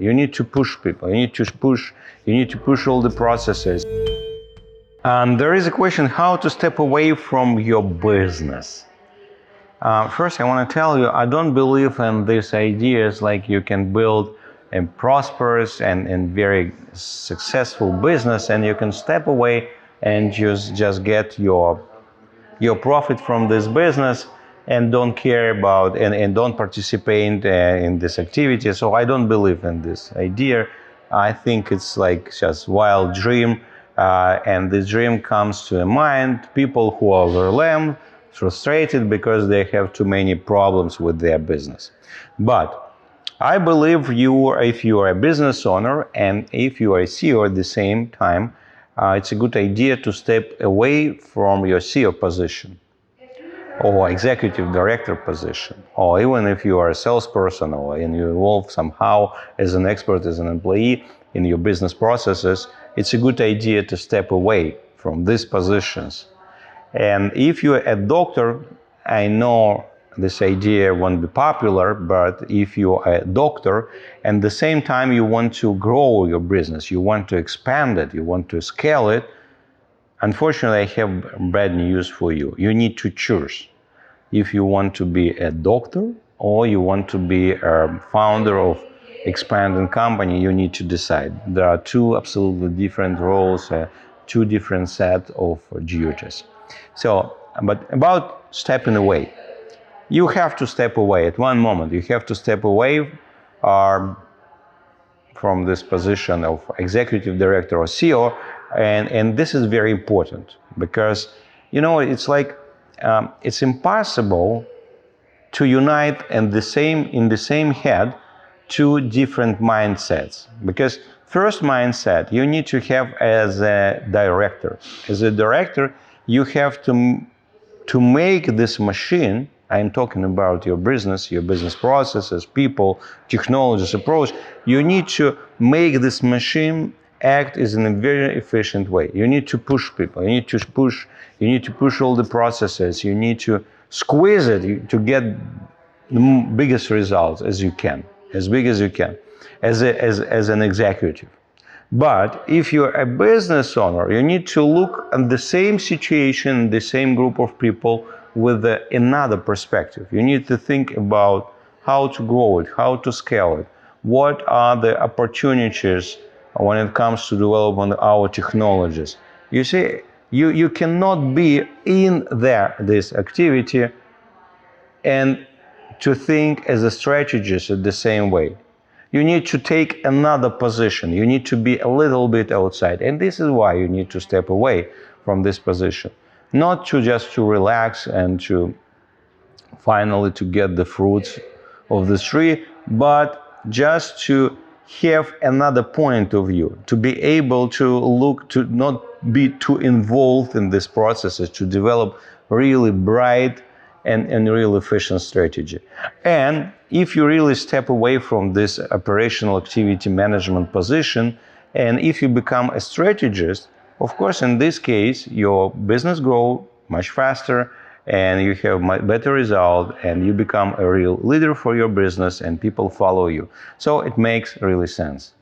You need to push people. You need to push all the processes. And there is a question how to step away from your business. First, I want to tell you, I don't believe in these ideas like you can build a prosperous and very successful business and you can step away and just get your profit from this business and don't care about and don't participate in this activity. So I don't believe in this idea. I think it's like just wild dream, and this dream comes to a mind people who are overwhelmed, frustrated because they have too many problems with their business. But I believe if you are a business owner and if you are a CEO at the same time, it's a good idea to step away from your CEO position or executive director position, or even if you are a salesperson or you involve somehow as an expert, as an employee in your business processes, it's a good idea to step away from these positions. And if you're a doctor, I know this idea won't be popular, but if you're a doctor and at the same time you want to grow your business, you want to expand it, you want to scale it, unfortunately, I have bad news for you. You need to choose if you want to be a doctor or you want to be a founder of expanding company. You need to decide. There are two absolutely different roles, two different sets of duties. So, but about stepping away, you have to step away at one moment. You have to step away from this position of executive director or CEO, and this is very important because it's like it's impossible to unite in the same head two different mindsets. Because first mindset you need to have as a director. As a director, you have to make this machine. I'm talking about your business processes, people, technologies, approach. You need to make this machine act in a very efficient way. You need to push people. You need to push all the processes. You need to squeeze it to get the biggest results as you can, as big as you can, as an executive. But if you're a business owner, you need to look at the same situation, the same group of people with another perspective. You need to think about how to grow it, how to scale it. What are the opportunities when it comes to developing our technologies? You see, you cannot be in this activity and to think as a strategist in the same way. You need to take another position. You need to be a little bit outside. And this is why you need to step away from this position. Not just to relax and to finally to get the fruits of the tree, but just to have another point of view, to be able to look, to not be too involved in these processes, to develop really bright and real efficient strategy. And if you really step away from this operational activity management position, and if you become a strategist, of course, in this case, your business grows much faster and you have better result and you become a real leader for your business and people follow you. So it makes really sense.